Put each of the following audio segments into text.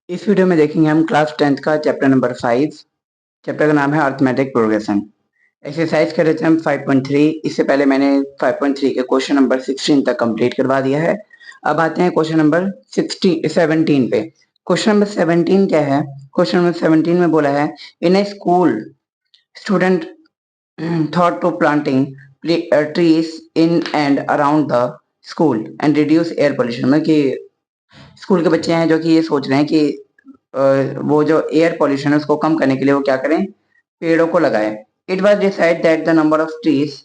इस वीडियो में देखेंगे हम क्लास 10th का चैप्टर नंबर 5। चैप्टर का नाम है अरिथमेटिक प्रोग्रेशन। एक्सरसाइज कर रहे थे हम 5.3। इससे पहले मैंने 5.3 के क्वेश्चन नंबर 16 तक कंप्लीट करवा दिया है। अब आते हैं क्वेश्चन नंबर 17 पे। क्वेश्चन नंबर 17 क्या है? क्वेश्चन नंबर 17 में बोला है, in a school student thought to planting trees in and around the school and reduce air pollution। मतलब कि स्कूल के बच्चे हैं जो कि ये सोच रहे हैं कि वो जो एयर पॉल्यूशन है उसको कम करने के लिए वो क्या करें, पेड़ों को लगाएं। It was decide that the number of trees,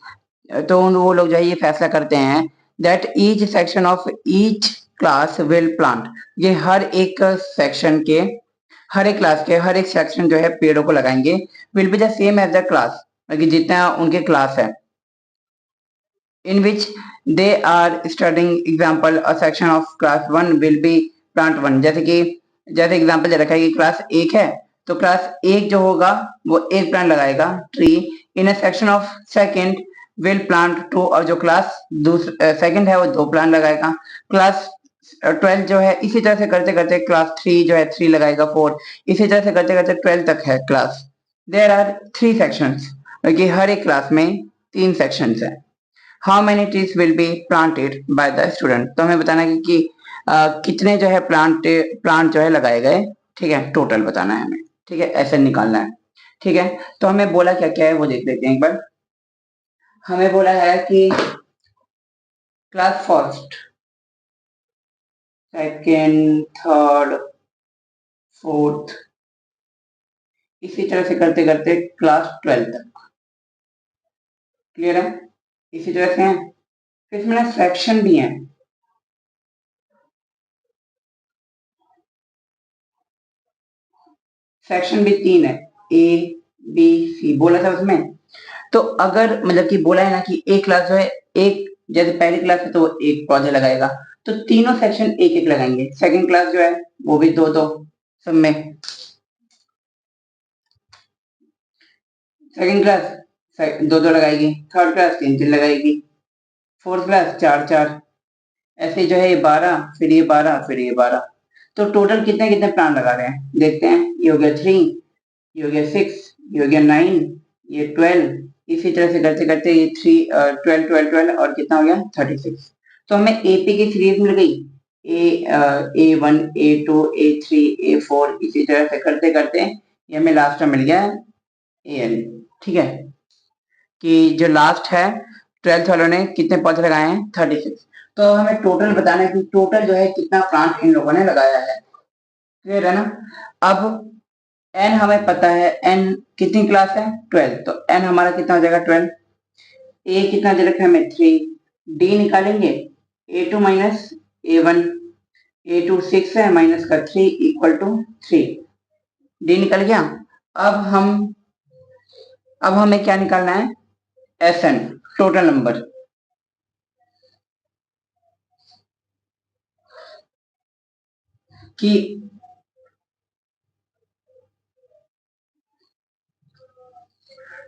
तो वो लोग जो है ये फैसला करते हैं that each section of each class will plant, ये हर एक सेक्शन के, हर एक क्लास के हर एक सेक्शन जो है पेड़ों को लगाएंगे। Will be the same as the class, जितना उनके क्लास है। in which they are studying, example a section of class 1 will be plant 1। जैसे एग्जांपल दे रखा है कि क्लास 1 है तो क्लास 1 जो होगा वो एक प्लांट लगाएगा tree. In a section of second will plant 2, और जो क्लास सेकंड है वो 2 प्लांट लगाएगा। क्लास 12 जो है इसी तरह से करते करते क्लास 3 जो है 3 लगाएगा 4, इसी तरह से करते करते 12 तक है क्लास। देयर आर 3 सेक्शंस, कि हर एक क्लास में 3 सेक्शंस है। How many trees will be planted by the student, तो हमें बताना है कि कितने जो है प्लांट जो है लगाए गए। ठीक है, टोटल बताना है हमें। ठीक है, ऐसे निकालना है। ठीक है, तो हमें बोला क्या क्या है वो देख लेते हैं एक बार। हमें बोला है कि class first, second, third, fourth, इसी तरह से करते करते क्लास 12 तक। क्लियर है? इसी तरह से है। फिर इसमें सेक्शन भी है। सेक्शन भी 3 है, ए बी सी बोला था उसमें। तो अगर मतलब कि बोला है ना कि एक क्लास जो है, एक जैसे पहली क्लास है तो एक पौधे लगाएगा, तो तीनों सेक्शन एक एक लगाएंगे। सेकंड क्लास जो है वो भी दो दो सब में। सेकंड क्लास दो दो लगाएगी, थर्ड क्लास तीन तीन लगाएगी, फोर्थ क्लास चार चार, ऐसे जो है ये 12, फिर ये 12, फिर ये 12। तो टोटल कितने कितने प्लान लगा रहे हैं देखते हैं। ये हो गया 3, ये हो गया 6, ये हो गया 9, ये 12, इसी तरह से करते करते ये 12 12 12 और कितना हो गया 36। तो हमें एपी की सीरीज मिल गई, A1 A2 A3 A4, इसी तरह से करते करते ये हमें लास्ट में मिल गया AN। ठीक है, कि जो लास्ट है 12th वालों ने कितने पौधे लगाए हैं 36। तो हमें टोटल बताना है कि टोटल जो है कितना प्लांट इन लोगों ने लगाया है। क्लियर है ना? अब एन हमें पता है, एन कितनी क्लास है 12, तो एन हमारा कितना हो जाएगा 12। ए कितना दे रखा है हमें 3, डी निकालेंगे A2 माइनस A1, A2 6 है माइनस का 3 इक्वल टू 3, डी निकल गया। अब हम अब हमें क्या निकालना है, एस एन, टोटल नंबर। कि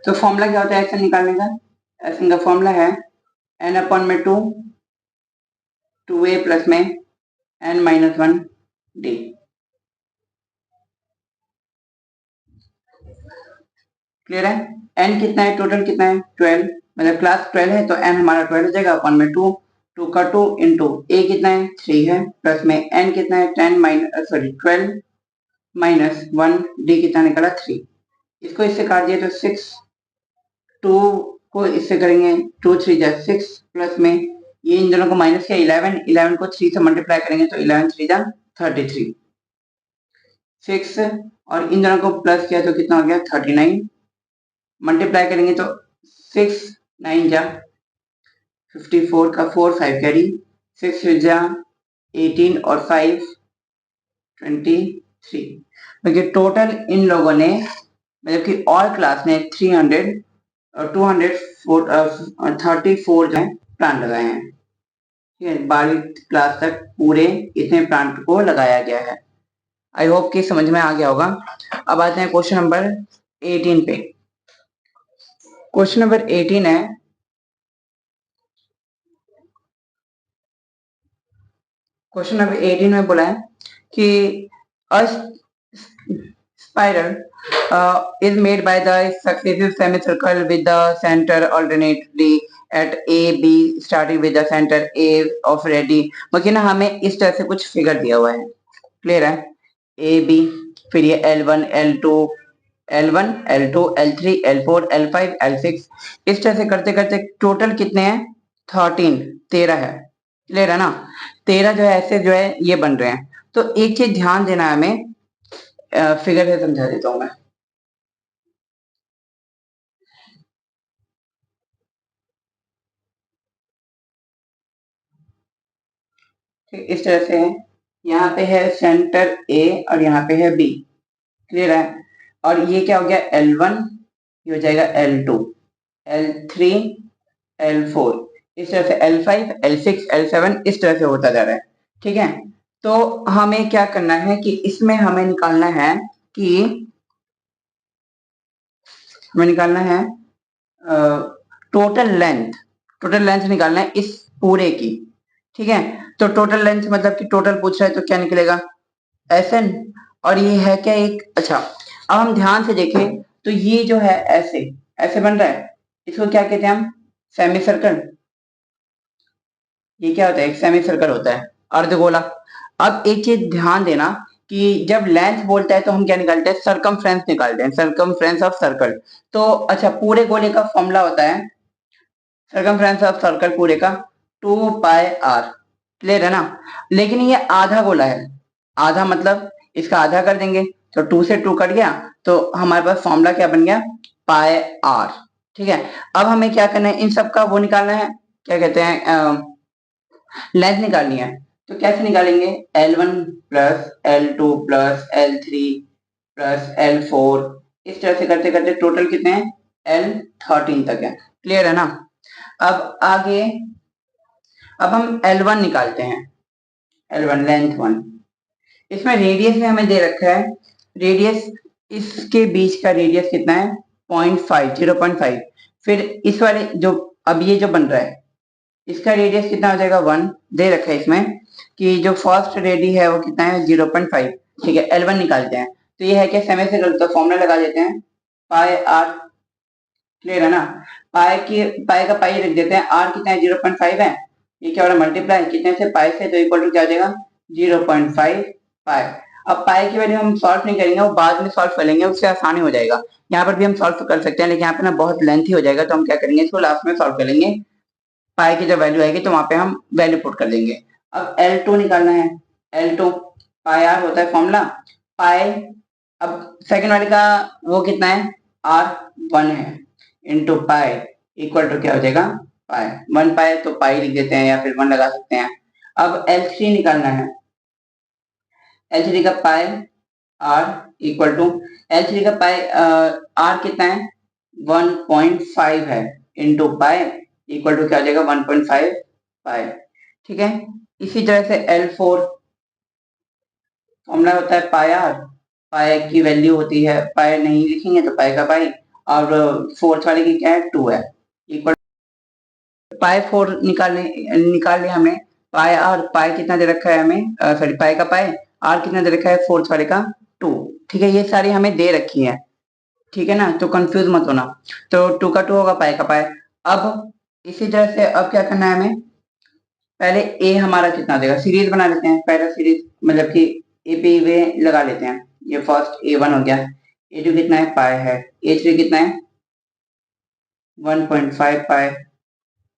तो फॉर्मूला क्या होता है एस एन निकालने का? एस एन का फॉर्मूला है एन अपॉन में 2, 2a प्लस में एन माइनस 1 डी। क्लियर है? एन कितना है, टोटल कितना है 12, मतलब क्लास 12 है तो एन हमारा 12 हो जाएगा अपन में 2, 2 का 2 इंटू ए कितना है 3 है, प्लस में एन कितना है 10 माइनस 12 माइनस 1, डी कितना निकला 3। इसको इससे काट दिया तो 6, 2 को इससे करेंगे 2 3 जा 6, प्लस में ये इन दोनों को माइनस किया 11, 11 को 3 से मल्टीप्लाई करेंगे तो 11 3 जा 33, 6 और इन दोनों को प्लस किया तो कितना हो गया 39, मल्टीप्लाई करेंगे तो 6 9 जा 54 का 4 5 कैरी, 6 जा 18 और 5 23। क्योंकि टोटल इन लोगों ने मतलब कि ऑल क्लास ने 300 और 234 जो है प्लांट लगाए हैं। ठीक है, 12वीं क्लास तक पूरे इतने प्लांट को लगाया गया है। आई होप कि समझ में आ गया होगा। अब आते हैं क्वेश्चन नंबर 18 पे। क्वेश्चन नंबर 18 है, क्वेश्चन नंबर 18 में बोला है कि A spiral is made by the successive semicircle with the center alternately at A, B, starting with the center A of ready. बाकी ना हमें इस तरह से कुछ फिगर दिया हुआ है, क्लियर है? ए बी, फिर ये L1, L2, L1, L2, L3, L4, L5, L6, इस तरह से करते करते टोटल कितने हैं? 13 है, क्लियर है ना? 13 जो है ऐसे जो है ये बन रहे हैं। तो एक चीज ध्यान देना है हमें, फिगर से समझा देता हूं मैं। ठीक, इस तरह से है, यहाँ पे है सेंटर ए और यहाँ पे है बी, क्लियर है? और ये क्या हो गया? L1, ये हो जाएगा L2, L3, L4, इस तरह से L5, L6, L7, इस तरह से होता जा रहा है, ठीक है? तो हमें क्या करना है कि इसमें हमें निकालना है कि हमें निकालना है टोटल लेंथ निकालना है इस पूरे की, ठीक है? तो टोटल लेंथ मतलब कि टोटल पूछ रहा है तो क्या निकलेगा? Sn। और ये है क्या एक, अच्छा अब हम ध्यान से देखें तो ये जो है ऐसे ऐसे बन रहा है, इसको क्या कहते हैं हम? Semi circle. ये क्या होता है? एक सेमी सर्कल होता है, अर्धगोला। अब एक चीज ध्यान देना कि जब लेंथ बोलता है तो हम क्या निकालते हैं? सरकमफ्रेंस निकालते हैं, सरकमफ्रेंस ऑफ सर्कल। तो अच्छा, पूरे गोले का फॉर्मूला होता है सरकमफ्रेंस ऑफ सर्कल पूरे का 2πr, क्लियर है ना? लेकिन ये आधा गोला है, आधा मतलब इसका आधा कर देंगे तो 2 से 2 कट गया, तो हमारे पास फॉर्मूला क्या बन गया? पाई आर, ठीक है? अब हमें क्या करना है? इन सब का वो निकालना है, क्या कहते हैं, लेंथ निकालनी है। तो कैसे निकालेंगे? L1 plus L2 plus L3 plus L4, इस तरह से करते करते टोटल कितने हैं? L13 तक है, क्लियर है ना? अब आगे, अब हम L1 निकालते हैं, L1 लेंथ 1। इसमें रेडियस में हमें दे रखा है, रेडियस इसके बीच का रेडियस कितना है? 0.5, 0.5। फिर इस वाले जो अब ये जो बन रहा है इसका रेडियस कितना हो जाएगा? 1 दे रखा है इसमें कि जो फर्स्ट रेडी है वो कितना है? 0.5, ठीक है? L1 निकालते हैं तो ये है क्या? सेमी सर्कल, तो फॉर्मूला लगा देते हैं पाई आर, क्लियर है ना? पाई की पाई का पाई रख देते हैं, आर कितना है? 0.5 है। ये क्या हो रहा है? मल्टीप्लाई कितने से? पाई से, तो इक्वल टू क्या हो जाएगा? 0.5 पाई। अब पाई की वैल्यू हम सॉल्व नहीं करेंगे, वो बाद में सॉल्व कर लेंगे, उससे आसानी हो जाएगा। यहाँ पर भी हम सॉल्व कर सकते हैं लेकिन यहाँ पे ना बहुत लेंथी हो जाएगा, तो हम क्या करेंगे? इसको लास्ट में सॉल्व कर लेंगे। पाई की जब वैल्यू आएगी तो वहां पे हम वैल्यू पुट कर देंगे। अब L2 निकालना है, L2 पाई आर होता है फॉर्मूला, पाई, अब सेकंड वाले का वो कितना है? R1 है, इंटू पाई, इक्वल टू क्या हो जाएगा? पाई। 1 पाई तो पाई लिख देते हैं या फिर 1 लगा सकते हैं। अब L3 निकालना है, L3 का पाई आर इक्वल टू, L3 का पाई आर कितना है? 1.5 है, इंटू पाई, इक्वल टू क्या हो जाएगा? 1.5 पाई, ठीक है? इसी तरह से L4 फॉर्मूला होता है पाई आर, पाई की वैल्यू होती है, पाई नहीं लिखेंगे तो पाई का पाई, और फोर्थ वाले की क्या है? 2 है, इक्वल पाई 4 निकाल लिया हमने। पाई आर, पाई कितना दे रखा है हमें? सॉरी, पाई का पाई, आर कितना दे रखा है? फोर्थ वाले का 2, ठीक है? ये सारी हमें दे रखी है, ठीक है ना? तो कंफ्यूज मत होना। तो 2 का 2 होगा, पाई का पाई। अब इसी तरह से अब क्या करना है हमें? पहले ए हमारा कितना देगा? सीरीज बना लेते हैं, पहला सीरीज मतलब कि ए पे वे लगा लेते हैं। ये फर्स्ट A1 हो गया, A2 कितना है? पाई है, A3 कितना है? 1.5 पाई,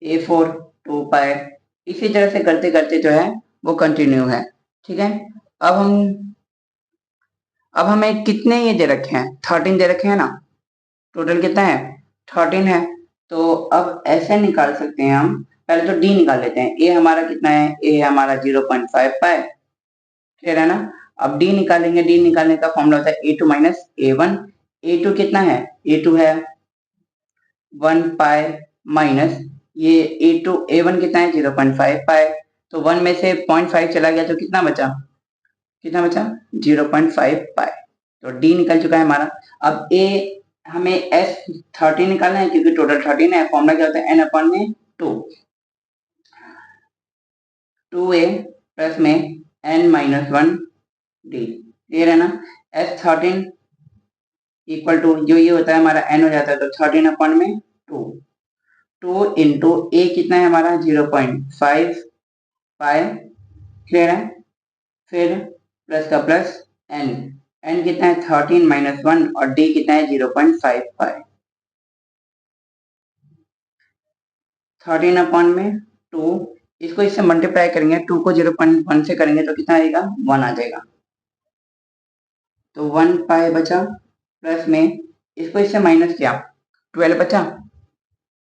A4 2 पाई। इसी तरह से करते करते जो है वो कंटिन्यू है, ठीक है? अब हम अब हमें कितने ये दे रखे हैं? 13 दे रखे हैं ना? टोटल कितना है? 13 है। तो अब ऐसे निकाल सकते हैं हम, पहले तो डी निकाल लेते हैं। ए हमारा कितना है? ए हमारा 0.5 पाई, क्लियर है ना? अब डी निकालेंगे, डी निकालने का फॉर्मूला होता है A2 माइनस A1। A2 कितना है? A2 है 1 पाई माइनस ये A1 कितना है? 0.5 पाई। तो 1 में से 0.5 चला गया तो कितना बचा? कितना बचा? 0.5 पाई। तो डी निकल चुका है हमारा। अब ए हमें S13 निकालना है क्योंकि टोटल 13 है। फॉर्मूला क्या होता है? n अपॉन में 2, 2a प्लस में n माइनस 1 डी, क्लियर है ना। S13 इक्वल टू जो ये होता है हमारा n हो जाता है, तो 13 अपॉन में 2 इंटू ए कितना है हमारा 0.5 पाई। क्लियर है। फिर प्लस का प्लस n, n कितना है 13 माइनस 1 और d कितना है 0.5 पाई। 13 अपॉन में 2, इसको इससे मल्टीप्लाई करेंगे, 2 को 0.1 से करेंगे तो कितना आएगा 1 आ जाएगा, तो 1 पाई बचा। प्लस में इसको इससे माइनस किया, 12 बचा,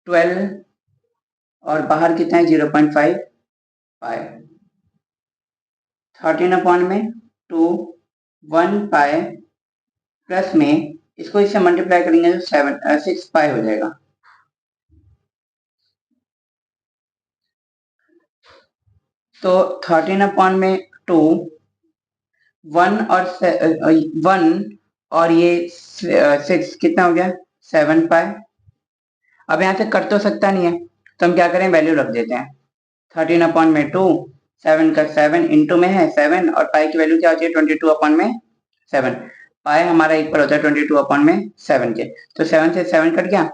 12 और बाहर कितना है 0.5 पाई। 13 अपॉन में 2 1 पाई प्लस में इसको इससे मल्टीप्लाई करेंगे तो 6 पाई हो जाएगा। तो 13 अपॉन में 2 1 और 1 और ये 6 कितना हो गया 7 पाई। अब यहाँ से कट तो सकता नहीं है, तो हम क्या करें वैल्यू रख देते हैं। 13 अपॉन में 2, 7 का 7 इंटू में है 7 और पाई की वैल्यू क्या होती है 22 अपॉन में 7। पाई हमारा इक्वल होता है 22 अपॉन में 7 के, तो 7 से 7 कट गया,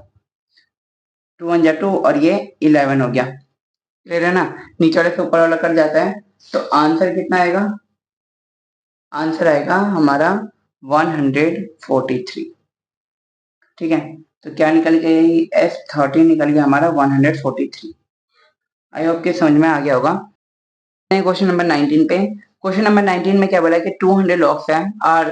2 1 जा 2 और ये 11 हो गया। क्लियर है ना। नीचे वाले से ऊपर वाला कट जाता है, तो आंसर कितना आएगा, आंसर आएगा हमारा 143। ठीक है, तो क्या निकल गया S13 निकल गया हमारा 143। आई होप के समझ में आ गया होगा। क्वेश्चन नंबर 19 पे। क्वेश्चन नंबर 19 में क्या बोला है कि 200 लॉग्स हैं are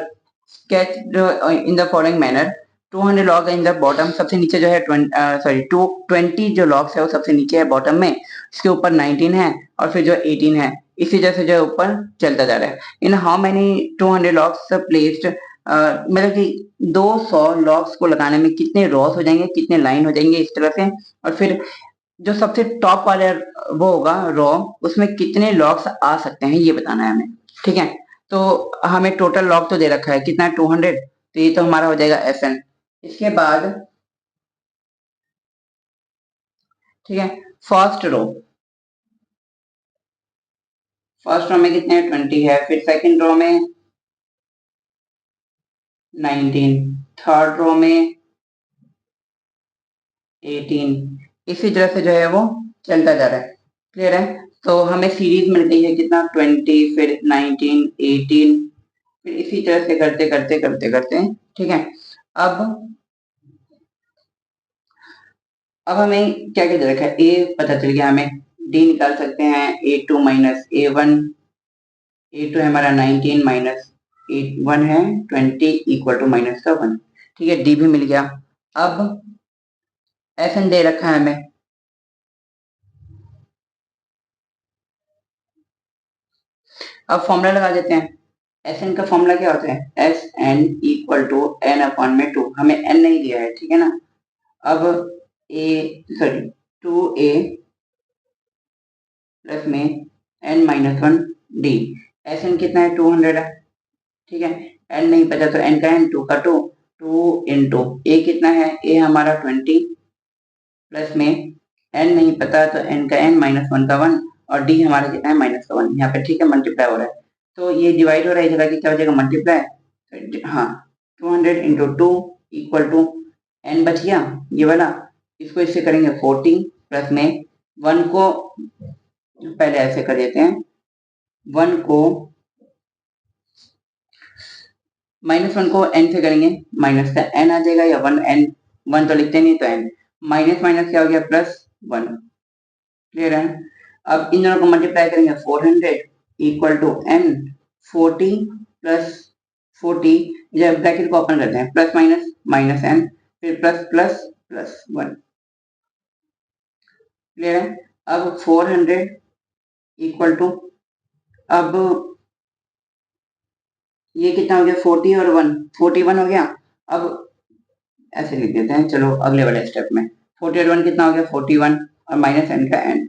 sketch in the following manner. 200 log in the bottom, सबसे नीचे जो है 20 जो लॉग्स है वो सबसे नीचे है बॉटम में, इसके ऊपर 19 है और फिर जो 18 है, इसी जैसे जो है ऊपर चलता जा रहा है। In how many 200 logs placed, मतलब कि 200 लॉग्स को लगाने में कितने रॉस हो जाएंगे, कितने लाइन हो जाएंगे इस तरह से, और फिर जो सबसे टॉप वाले वो होगा रो, उसमें कितने लॉग्स आ सकते हैं ये बताना है हमें। ठीक है, तो हमें टोटल लॉग तो दे रखा है कितना है 200, तो ये तो हमारा हो जाएगा Fn। इसके बाद ठीक है, फर्स्ट रो, फर्स्ट रो में कितने 20 है, फिर सेकंड रो में 19, थर्ड रो में 18, इसी तरह से जो है वो चलता जा रहा है। क्लियर है, तो हमें सीरीज मिल गई है कितना 20 फिर 19 18, फिर इसी तरह से करते करते करते करते। ठीक है, अब अब हमें क्या क्या दे रखा है, ए पता चल गया, हमें डी निकाल सकते हैं, A2 माइनस A1, A2 है हमारा 19 माइनस 1 है 20 इक्वल टू माइनस का 1। ठीक है, डी भी मिल गया। अब Fn दे रखा है हमें, अब फॉर्मूला लगा देते हैं। Sn का फॉर्मूला क्या होता है, Sn equal to n upon में 2, हमें n नहीं दिया है, ठीक है ना। अब टू ए प्लस में n माइनस 1 डी। Sn कितना है 200 है, ठीक है, n नहीं पता तो n का n, 2 का 2, 2 इंटू ए कितना है, ए हमारा 20 प्लस में n नहीं पता तो n का n माइनस 1 का 1 और d हमारा कितना है माइनस का 1। यहाँ पे ठीक है मल्टीप्लाई हो रहा है, तो ये डिवाइड हो रहा है, इधर आके क्या हो जाएगा मल्टीप्लाई। हाँ, 200 इंटू 2 इक्वल टू n बच गया ये वाला, इसको इससे करेंगे 40 प्लस में 1 को पहले ऐसे कर देते हैं, 1 को माइनस 1 को n से करेंगे, माइनस का n आ जाएगा, या 1 n, 1 तो लिखते नहीं तो n, माइनस माइनस क्या हो गया प्लस 1। क्लियर है, अब इन दोनों को मल्टीप्लाई करेंगे 400 इक्वल टू n 40 प्लस 40, जब ब्रैकेट को ओपन करते हैं प्लस माइनस माइनस n फिर प्लस प्लस प्लस 1। क्लियर है, अब 400 इक्वल टू, अब ये कितना हो गया 40 और 1 41 हो गया। अब ऐसे लिख देते हैं, चलो अगले वाले स्टेप में 40 और 1 कितना हो गया 41 और माइनस n का n।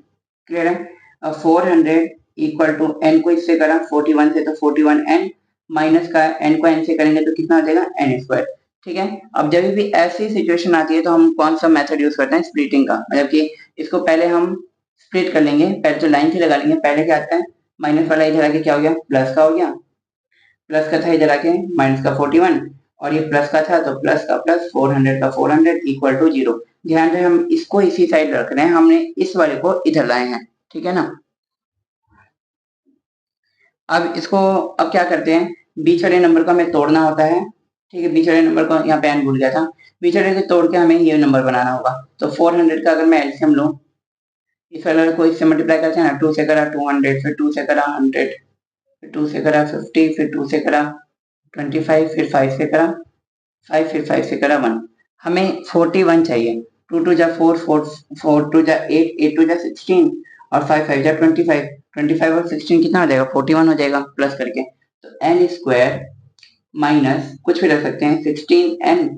क्लियर है, अब 400 इक्वल टू n को इससे करा 41 से तो 41 n माइनस का n को n से करेंगे तो कितना हो जाएगा n स्क्वायर। ठीक है, अब जब भी ऐसी सिचुएशन आती है तो हम कौन सा मेथड यूज करते हैं, स्प्लिटिंग का, मतलब कि इसको पहले हम स्प्लिट कर लेंगे, पहले तो लाइन से लगा लेंगे, पहले क्या आता है माइनस वाला इधर आके क्या हो गया प्लस का हो गया, प्लस का था इधर आके माइनस का 41 और ये प्लस का था तो प्लस का प्लस 400 का 400 इक्वल टू 0। ध्यान रहे हम इसको इसी साइड रख रहे हैं, हमने इस वाले को इधर लाए हैं, ठीक है ना। अब इसको अब क्या करते हैं, बीच वाले नंबर को हमें तोड़ना होता है, ठीक है। बीच वाले नंबर को यहाँ पे एन भूल गया था, बीच वाले को तोड़ के हमें ये नंबर बनाना होगा। तो 400 का अगर मैं एलसीएम लूँ, इस वाले को इससे मल्टीप्लाई करते हैं ना, 2 से करा 200, फिर 2 से करा 100, फिर 2 से करा 50, फिर 2 से करा 25, फिर 5 से करा 5, फिर 5 से करा 1। हमें 41 चाहिए। 2 टू जा 4, 4 टू जा 8, 8 टू जा 16 और 5 5 जा 25, 25 और 16 कितना हो जाएगा, 41 हो जाएगा प्लस करके। तो एन स्क्वायर माइनस कुछ भी रख सकते हैं 16n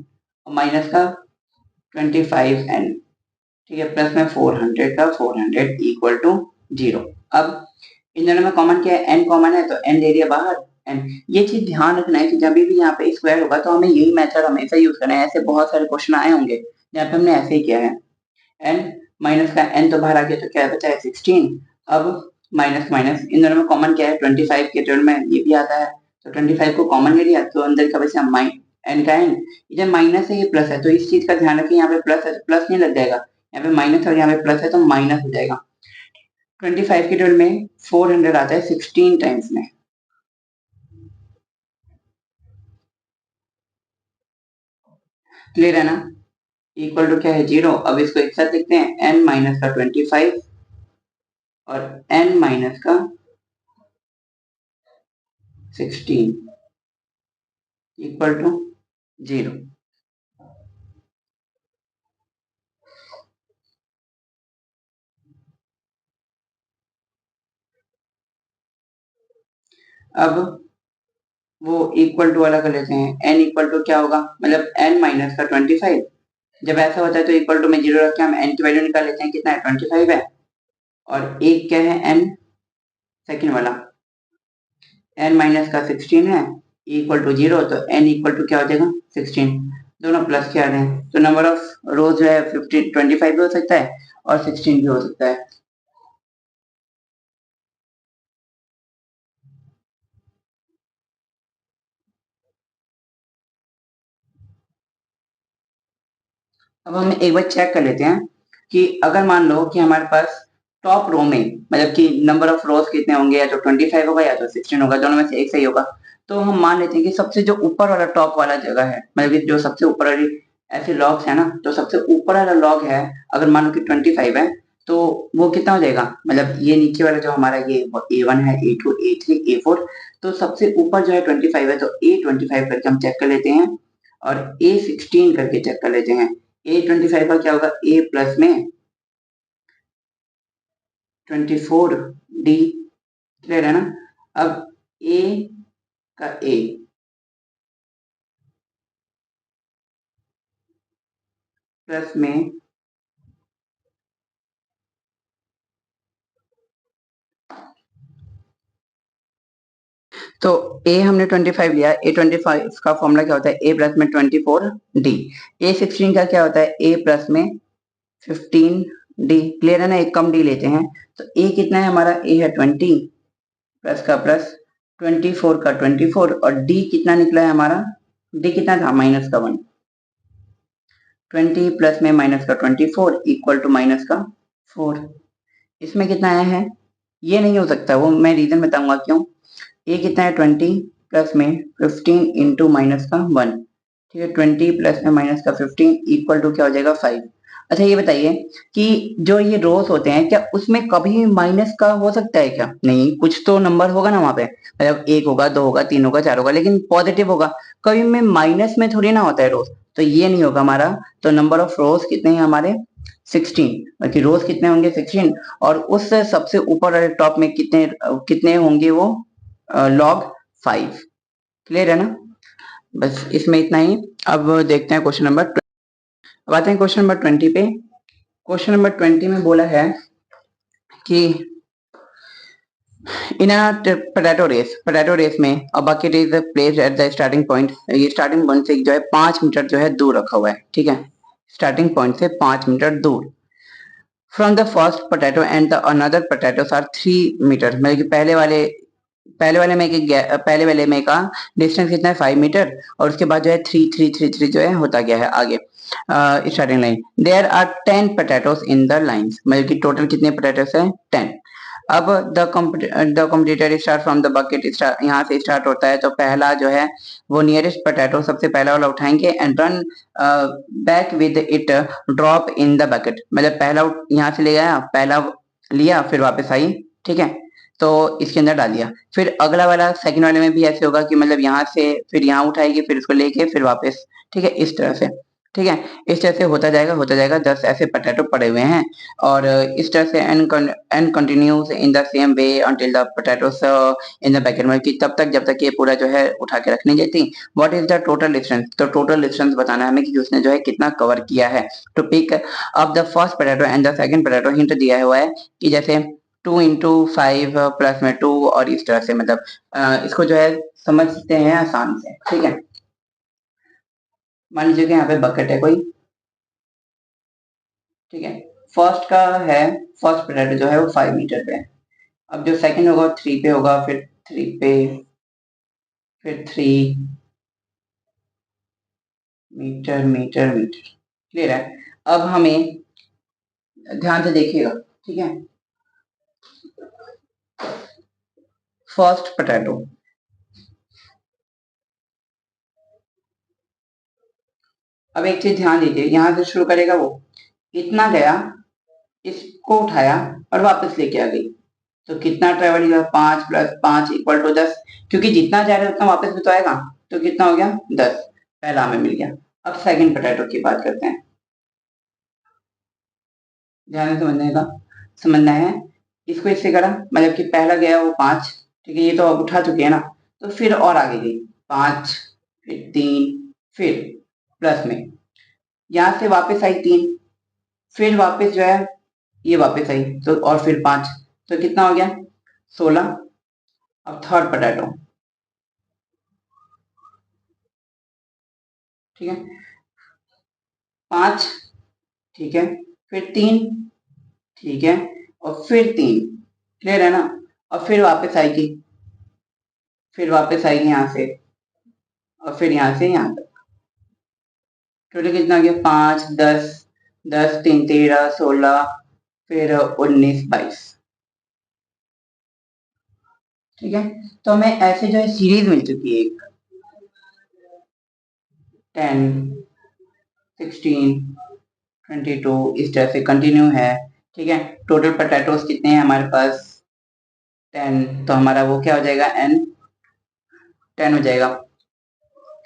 और माइनस का 25n, ठीक है, प्लस में 400 का 400 इक्वल टू 0। अब इन दोनों में कॉमन क्या है, n कॉमन है तो n ले लिया बाहर n। ये चीज ध्यान रखना है कि जब भी यहाँ पे स्क्वायर होगा तो हमें यही मेथड हमेशा यूज करना है। ऐसे बहुत सारे क्वेश्चन आए होंगे जहाँ पे हमने ऐसे ही किया है। n माइनस का n तो बाहर आ गया तो क्या बचा है 16। अब माइनस माइनस इन दोनों में कॉमन क्या है 25 के टर्म में ये भी आता है, तो 25 को कॉमन ले लिया तो अंदर का बचा n का n। इधर माइनस है ये प्लस है, तो इस चीज का ध्यान रखिए, यहाँ पे प्लस है तो प्लस नहीं लग जाएगा, यहाँ पे माइनस और यहाँ पे प्लस है तो माइनस हो जाएगा। 25 के टर्म में 400 आता है 16 टाइम्स में, क्लियर है ना। इक्वल टू क्या है 0। अब इसको एक साथ लिखते हैं n माइनस का 25 और n माइनस का 16 इक्वल टू 0। अब वो इक्वल टू वाला कर लेते हैं, n इक्वल टू क्या होगा, मतलब n माइनस का 25। जब ऐसा होता है तो इक्वल टू में 0 रख के हम n की वैल्यू निकाल लेते हैं, कितना है 25 है और एक क्या है n सेकंड वाला n माइनस का 16 है इक्वल टू 0, तो n इक्वल टू क्या हो जाएगा 16। दोनों प्लस के आ रहे हैं तो नंबर ऑफ रोज जो है 15 25 भी हो सकता है और 16 भी हो सकता है। अब हम एक बार चेक कर लेते हैं कि अगर मान लो कि हमारे पास टॉप रो में मतलब कि नंबर ऑफ रोज कितने होंगे, या तो 25 होगा या तो 16 होगा, दोनों में से एक सही होगा। तो हम मान लेते हैं कि सबसे जो ऊपर वाला टॉप वाला जगह है, मतलब कि जो सबसे ऊपर वाली ऐसे लॉग्स है ना, तो सबसे ऊपर वाला लॉग है अगर मान लो कि 25 है तो वो कितना हो जाएगा, मतलब ये नीचे वाला जो हमारा ये A1 है, A2, A3, A4, तो सबसे ऊपर जो है 25 है तो A25 करके हम चेक कर लेते हैं और A16 करके चेक कर लेते हैं। A25 का क्या होगा, A प्लस में 24D, क्लियर है ना। अब A का A प्लस में तो A हमने 25 लिया, A25 का फॉर्मूला क्या होता है, A प्लस में 24D। A16 का क्या होता है, A प्लस में 15D, क्लियर है ना, एक कम D लेते हैं तो A कितना है हमारा, A है 20 प्लस का प्लस 24 का 24 और D कितना निकला है हमारा, D कितना था माइनस का 1। 20 प्लस में माइनस का 24 इक्वल टू माइनस का 4। इसमें कितना आया है, ये नहीं हो सकता, वो मैं रीजन बताऊंगा क्यों। ए कितना है 20 प्लस में 15 इंटू माइनस का 1, ठीक है, 20 प्लस में माइनस का 15 इक्वल टू क्या हो जाएगा 5। अच्छा ये बताइए कि जो ये रोज होते हैं क्या उसमें कभी माइनस का हो सकता है क्या, नहीं, कुछ तो नंबर होगा ना वहां पे, मतलब 1 होगा 2 होगा 3 होगा 4 होगा लेकिन पॉजिटिव होगा, कभी में माइनस में थोड़ी ना होता है रोज, तो ये नहीं होगा हमारा। तो नंबर ऑफ रोज कितने हैं हमारे 16, बाकी रोज कितने होंगे 16 और उस सबसे ऊपर वाले टॉप में कितने कितने होंगे वो लॉग 5, क्लियर है ना। बस इसमें इतना ही। अब देखते हैं क्वेश्चन नंबर, अब आते हैं क्वेश्चन नंबर 20 पे। क्वेश्चन नंबर 20 में बोला है कि इन पोटैटो रेस में a bucket is placed at the starting point, ये स्टार्टिंग पॉइंट से जो है 5 मीटर जो है दूर रखा हुआ है, ठीक है, स्टार्टिंग पॉइंट से 5 मीटर दूर। From the first potato and the another potatoes are 3 metre, मतलब कि पहले वाले पहले वाले में का डिस्टेंस कितना है 5 मीटर, और उसके बाद जो है 3 जो है होता गया है आगे starting line. There are 10 potatoes in the lines, मतलब कि टोटल कितने पोटैटोस हैं 10। अब the competitor start from the bucket, यहाँ से स्टार्ट होता है, तो पहला जो है वो नियरेस्ट पोटैटो सबसे पहला वाला उठाएंगे and run back with it drop in the bucket, मतलब पहला यहाँ से ले गया, पहला लिया फिर वापस आई, ठीक है, तो इसके अंदर डाल दिया। फिर अगला वाला सेकंड वाले में भी ऐसे होगा कि मतलब यहाँ से फिर यहाँ उठाएगी फिर उसको लेके फिर वापस, ठीक है, इस तरह से, ठीक है, इस तरह से होता जाएगा 10 ऐसे पोटैटो पड़े हुए हैं, और इस तरह से and continues in the same way until the potatoes in the packet, मतलब कि तब तक जब तक ये पूरा जो है उठा के रखनी जाती। What is the total distance, तो टोटल डिस्टेंस बताना है हमें कि उसने जो है कितना कवर किया है। To pick up the first potato and the second potato, hint दिया हुआ है कि जैसे 2 इंटू 5 प्लस में 2, और इस तरह से, मतलब इसको जो है समझ सकते हैं आसान से, ठीक है। मान लीजिए कि यहाँ पे बकेट है कोई, ठीक है, फर्स्ट का है, फर्स्ट पोटैटो जो है वो 5 मीटर पे है। अब जो सेकंड होगा 3 पे होगा, फिर 3 पे, फिर 3 मीटर मीटर मीटर, क्लियर है। अब हमें ध्यान से देखिएगा, ठीक है, फर्स्ट पोटैटो, अब एक चीज ध्यान दीजिए, यहाँ से शुरू करेगा वो, इतना गया, इसको उठाया और वापस लेके आ गई, तो कितना ट्रेवल हुआ 5 प्लस 5 इक्वल टू 10, क्योंकि जितना जा रहा है उतना वापस भी तो आएगा, तो कितना हो गया 10, पहला हमें मिल गया। अब सेकंड पोटैटो की बात करते हैं, ध्यान से समझना है, इसको इससे करा, मतलब कि पहला गया वो 5, ठीक है, ये तो अब उठा चुके हैं ना, तो फिर और आगे गई 5, फिर 3, फिर प्लस में यहाँ से वापस आई 3, फिर वापस जो है ये वापस आई, तो और फिर 5, तो कितना हो गया 16। अब थर्ड पोटैटो, ठीक है, 5, ठीक है, फिर 3, ठीक है, और फिर 3, क्लियर है ना, और फिर वापस आएगी यहाँ से, और फिर यहाँ से यहाँ तक, टोटल कितना हो गया 5, 10, 10 3 13 16, फिर 19 22, ठीक है। तो हमें ऐसे जो है सीरीज मिल चुकी है, एक 10, 16, 22, इस तरह से कंटिन्यू है, ठीक है। टोटल पोटैटोस कितने हैं हमारे पास 10, तो हमारा वो क्या हो जाएगा n 10 हो जाएगा,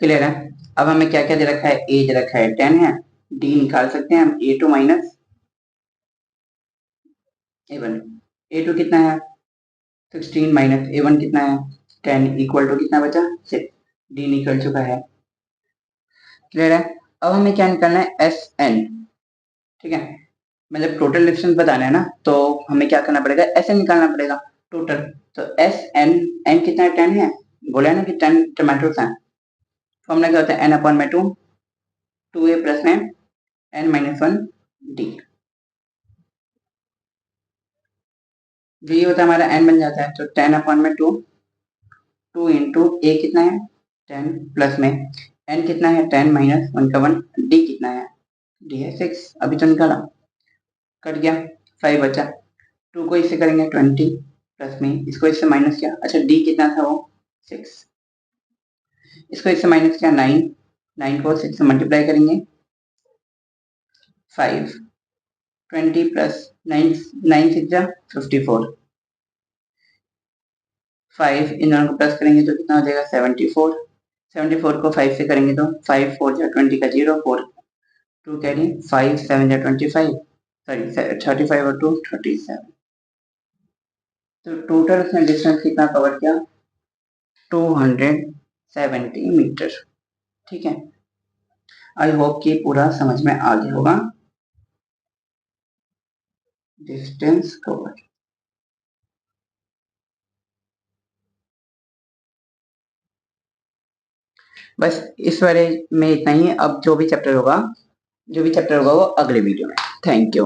क्लियर है। अब हमें क्या क्या दे रखा है, एज रखा है 10 है, डी निकाल सकते हैं हम, a2 माइनस a1, a2 कितना है 16 माइनस a1 कितना है 10 इक्वल टू कितना बचा 6, डी निकल चुका है, क्लियर है। अब हमें क्या निकालना है एस एन, ठीक है, मतलब टोटल डिस्टेंस बताना है ना, तो हमें क्या करना पड़ेगा एस एन निकालना पड़ेगा टोटल, तो एस एन, एन कितना है 10 है, बोला है ना कि 10 टमाटोस हैं, फॉर्मूला क्या होता है एन अपॉन में 2, 2a प्लस में एन माइनस 1 डी, जो ये होता है हमारा एन बन जाता है, तो 10 अपॉन में 2, 2 इंटू ए कितना है 10 प्लस में एन कितना है 10 माइनस 1 का 1, डी कितना है, डी है 6, अभी तो निकाला, कट गया 5 बचा, 2 को इससे करेंगे 20 प्लस में इसको इससे माइनस किया, अच्छा डी कितना था वो 6, इसको इससे माइनस किया 9, 9 को 6 से मल्टीप्लाई करेंगे 5, 20 प्लस 9, 9 6 जा 54, 5 इन दोनों को प्लस करेंगे तो कितना हो जाएगा 74, 74 को 5 से करेंगे तो 5 4 जा 20 का 0, 4 2 कैरी, 5 7 जा 25, सॉरी 35 और 2 37, तो टोटल उसने डिस्टेंस कितना कवर किया 270 मीटर, ठीक है। आई होप कि पूरा समझ में आ गया होगा डिस्टेंस कवर। बस इस बारे में इतना ही है, अब जो भी चैप्टर होगा वो अगले वीडियो में। Thank you.